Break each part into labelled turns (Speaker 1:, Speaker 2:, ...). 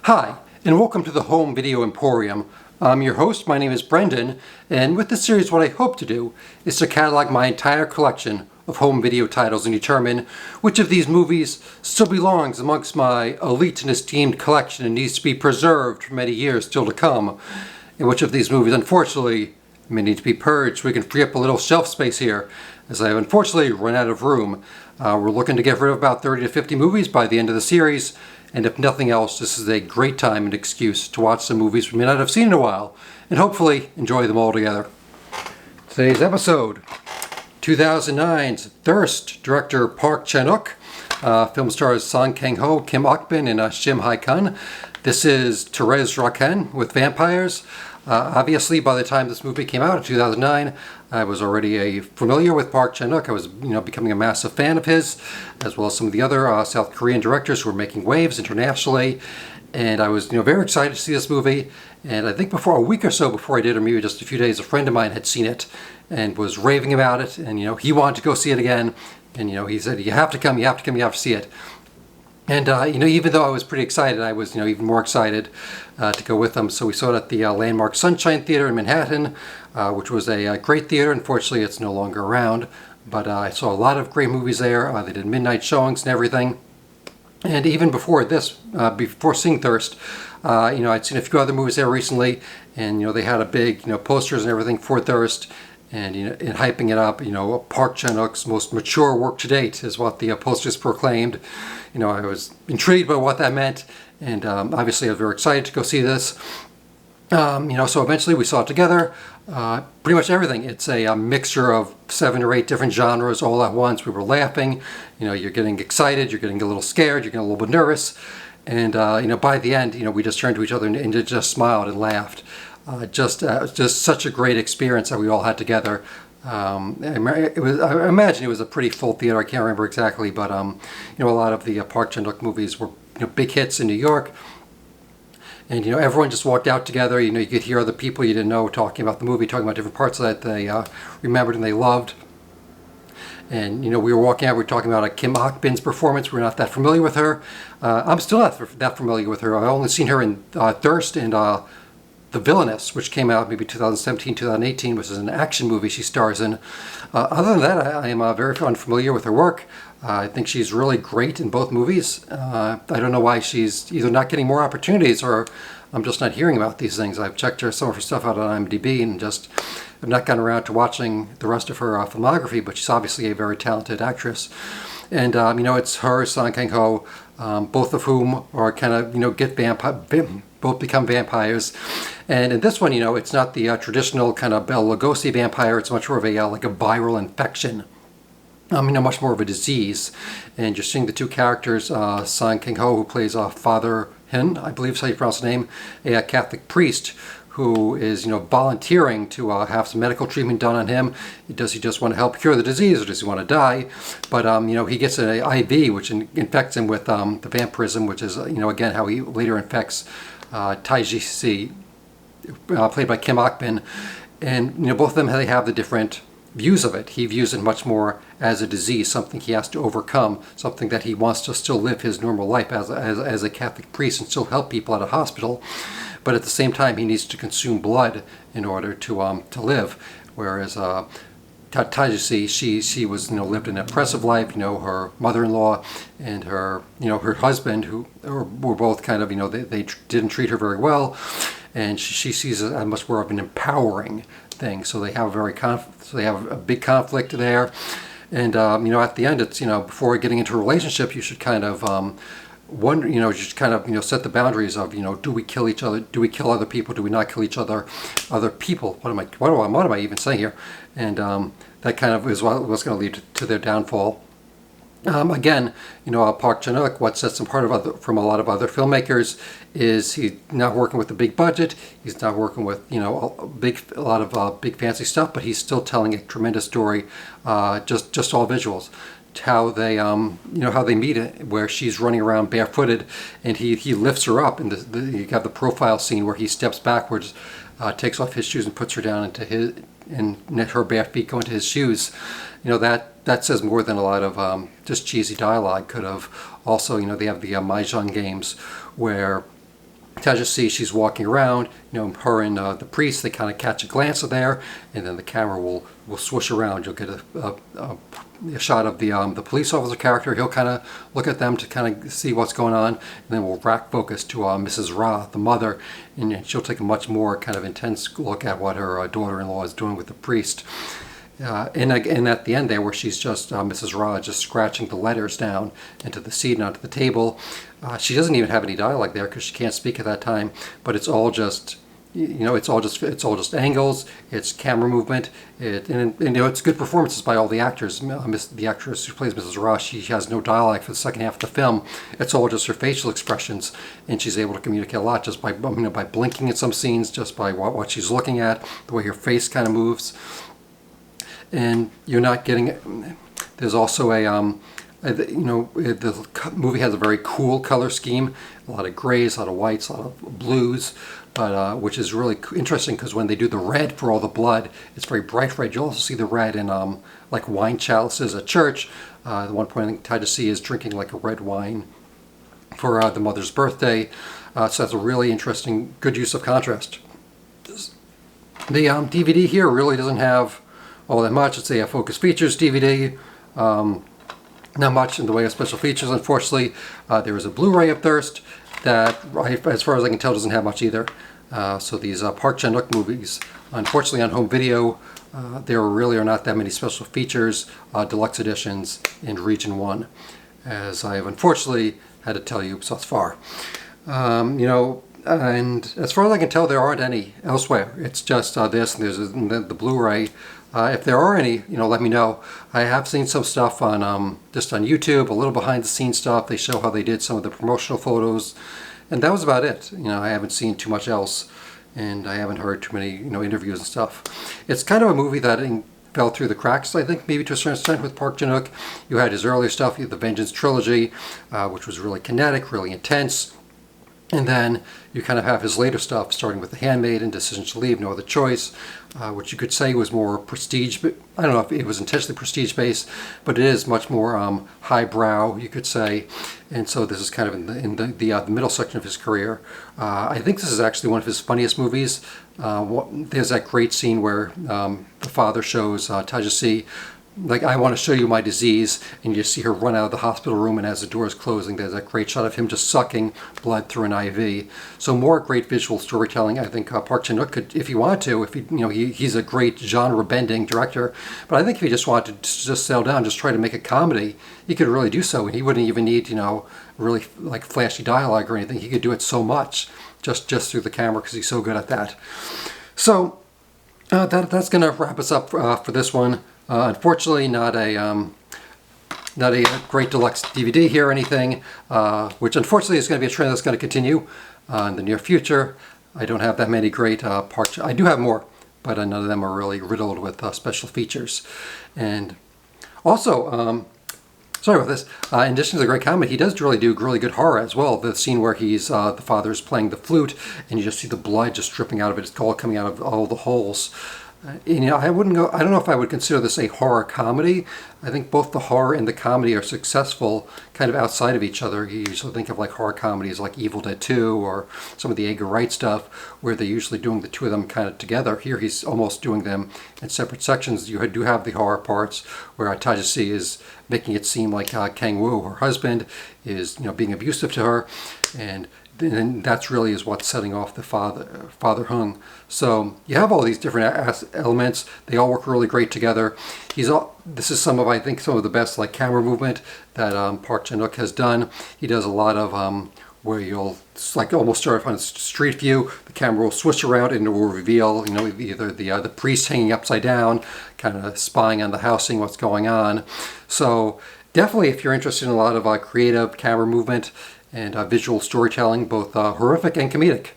Speaker 1: Hi, and welcome to the Home Video Emporium. I'm your host, my name is Brendan, and with this series what I hope to do is to catalog my entire collection of home video titles and determine which of these movies still belongs amongst my elite and esteemed collection and needs to be preserved for many years still to come, and which of these movies unfortunately may need to be purged so we can free up a little shelf space here, as I have unfortunately run out of room. We're looking to get rid of about 30 to 50 movies by the end of the series, and if nothing else, this is a great time and excuse to watch some movies we may not have seen in a while, and hopefully enjoy them all together. Today's episode, 2009's Thirst, director Park Chan-Wook, film stars Song Kang-ho, Kim Ok-bin, and Shim Hae-kun. This is Therese Raquin with vampires. Obviously, by the time this movie came out in 2009, I was already familiar with Park Chan-wook. I was, becoming a massive fan of his, as well as some of the other South Korean directors who were making waves internationally. And I was, very excited to see this movie. And I think before a week or so before I did, or maybe just a few days, a friend of mine had seen it and was raving about it. And he wanted to go see it again. And he said, "You have to come. You have to come. You have to see it." And, even though I was pretty excited, I was, even more excited to go with them. So we saw it at the landmark Sunshine Theater in Manhattan, which was a great theater. Unfortunately, it's no longer around. But I saw a lot of great movies there. They did midnight showings and everything. And even before this, before seeing Thirst, I'd seen a few other movies there recently. And, they had a big, posters and everything for Thirst. And and hyping it up, Park Chan-wook's most mature work to date is what the posters proclaimed. I was intrigued by what that meant, and obviously I was very excited to go see this. So eventually we saw it together. Pretty much everything. It's a mixture of 7 or 8 different genres all at once. We were laughing. You're getting excited. You're getting a little scared. You're getting a little bit nervous. And by the end, we just turned to each other and just smiled and laughed. Just such a great experience that we all had together. I imagine it was a pretty full theater. I can't remember exactly, but a lot of the Park Chan-wook movies were big hits in New York, and everyone just walked out together. You could hear other people you didn't know talking about the movie, talking about different parts that they remembered and they loved. And we were walking out, we were talking about Kim Ok-bin's performance. We're not that familiar with her. I'm still not that familiar with her. I've only seen her in Thirst and The Villainess, which came out maybe 2017, 2018, which is an action movie she stars in. Other than that, I am very unfamiliar with her work. I think she's really great in both movies. I don't know why she's either not getting more opportunities or I'm just not hearing about these things. I've checked some of her stuff out on IMDb and just have not gotten around to watching the rest of her filmography, but she's obviously a very talented actress. And, it's her, Song Kang-ho, both of whom are kind of, both become vampires. And in this one, it's not the traditional kind of Bela Lugosi vampire. It's much more of a like a viral infection. Much more of a disease. And you're seeing the two characters, Song Kang-ho, who plays Father Hin, I believe is how you pronounce the name, a Catholic priest who is, volunteering to have some medical treatment done on him. Does he just want to help cure the disease, or does he want to die? But, he gets an IV, which infects him with the vampirism, which is, again, how he later infects Taiji, played by Kim Ok-bin. And, both of them, they have the different views of it. He views it much more as a disease, something he has to overcome, something that he wants to still live his normal life as a Catholic priest and still help people at a hospital. But at the same time, he needs to consume blood in order to live. Whereas Taiji, she was lived an oppressive life. Her mother-in-law and her her husband, who were both kind of they didn't treat her very well, and she sees it as much more of an empowering thing. So they have a big conflict there. And at the end, it's before getting into a relationship, you should kind of wonder, just kind of set the boundaries of do we kill each other? Do we kill other people? Do we not kill other people? What am I even saying here? And that kind of is what's going to lead to their downfall. Again, Park Chan-wook, what sets him apart from a lot of other filmmakers is he's not working with a big budget. He's not working with a lot of big fancy stuff, but he's still telling a tremendous story, just all visuals. How they how they meet it, where she's running around barefooted and he lifts her up, and you have the profile scene where he steps backwards, takes off his shoes and puts her down into his, and her bare feet go into his shoes. That says more than a lot of just cheesy dialogue could have. Also, they have the Mahjong games where Taja, she's walking around, her and the priest, they kind of catch a glance of there, and then the camera will swoosh around. You'll get a shot of the police officer character. He'll kind of look at them to kind of see what's going on, and then we'll rack focus to Mrs. Ra, the mother, and she'll take a much more kind of intense look at what her daughter-in-law is doing with the priest. And at the end there, where she's just Mrs. Ra just scratching the letters down into the seat and onto the table, she doesn't even have any dialogue there because she can't speak at that time. But it's all just, it's all just angles. It's camera movement. It's good performances by all the actors. The actress who plays Mrs. Ra, she has no dialogue for the second half of the film. It's all just her facial expressions, and she's able to communicate a lot just by by blinking at some scenes, just by what she's looking at, the way her face kind of moves. And you're not getting. There's also the movie has a very cool color scheme, a lot of grays, a lot of whites, a lot of blues, but which is really interesting because when they do the red for all the blood, it's very bright red. You'll also see the red in like wine chalices at church. The one point I think Taja is drinking like a red wine for the mother's birthday. So that's a really interesting, good use of contrast. The DVD here really doesn't have all that much. It's a focus features DVD. Not much in the way of special features, unfortunately. There is a Blu-ray of Thirst that, as far as I can tell, doesn't have much either. So these Park Chan-Wook movies, unfortunately on home video, there really are not that many special features, deluxe editions in Region 1, as I have unfortunately had to tell you thus far. And as far as I can tell, there aren't any elsewhere. It's just this, and there's the Blu-ray. If there are any, let me know. I have seen some stuff on just on YouTube, a little behind the scenes stuff. They show how they did some of the promotional photos, and that was about it. I haven't seen too much else, and I haven't heard too many interviews and stuff. It's kind of a movie that fell through the cracks, I think, maybe to a certain extent with Park Chan-Wook. You had his earlier stuff, you had the Vengeance trilogy, which was really kinetic, really intense. And then you kind of have his later stuff, starting with The Handmaid and Decision to Leave, No Other Choice, which you could say was more prestige, but I don't know if it was intentionally prestige-based, but it is much more highbrow, you could say. And so this is kind of in the middle section of his career. I think this is actually one of his funniest movies. There's that great scene where the father shows Taja, like, I want to show you my disease, and you see her run out of the hospital room, and as the door is closing, there's that great shot of him just sucking blood through an IV. So more great visual storytelling. I think Park Chan-Wook could, if he wanted to, if he's a great genre-bending director, but I think if he just wanted to just settle down, just try to make a comedy, he could really do so, and he wouldn't even need, really like flashy dialogue or anything. He could do it so much just through the camera because he's so good at that. So that's going to wrap us up for this one. Unfortunately, not a great deluxe DVD here or anything, which unfortunately is going to be a trend that's going to continue in the near future. I don't have that many great I do have more, but none of them are really riddled with special features. And also, sorry about this, in addition to the great comedy, he does really do really good horror as well. The scene where he's the father's playing the flute, and you just see the blood just dripping out of it. It's all coming out of all the holes. I don't know if I would consider this a horror comedy. I think both the horror and the comedy are successful kind of outside of each other. You usually think of like horror comedies like Evil Dead 2 or some of the Edgar Wright stuff where they're usually doing the two of them kind of together. Here he's almost doing them in separate sections. You do have the horror parts where Taja is making it seem like Kang-woo, her husband, is being abusive to her, and that's really is what's setting off the Father Hung. So you have all these different elements. They all work really great together. This is I think some of the best like camera movement that Park Chan-Wook has done. He does a lot of where you'll like almost start on a street view. The camera will switch around and it will reveal either the priest hanging upside down, kind of spying on the house, seeing what's going on. So definitely, if you're interested in a lot of creative camera movement and visual storytelling, both horrific and comedic,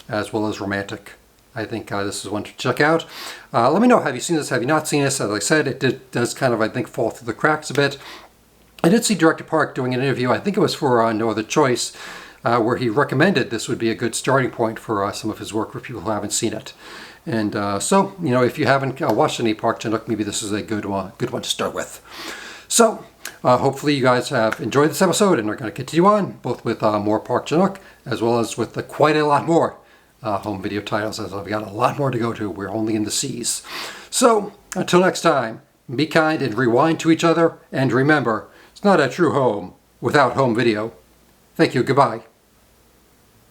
Speaker 1: as well as romantic, I think this is one to check out. Let me know, have you seen this, have you not seen this? As I said, it does kind of, I think, fall through the cracks a bit. I did see Director Park doing an interview, I think it was for No Other Choice, where he recommended this would be a good starting point for some of his work for people who haven't seen it. And so, if you haven't watched any Park Chan-Wook, maybe this is a good one to start with. So, hopefully you guys have enjoyed this episode and are going to continue on, both with more Park Chan-Wook, as well as with quite a lot more home video titles, as I've got a lot more to go to. We're only in the C's. So, until next time, be kind and rewind to each other, and remember, it's not a true home without home video. Thank you, goodbye.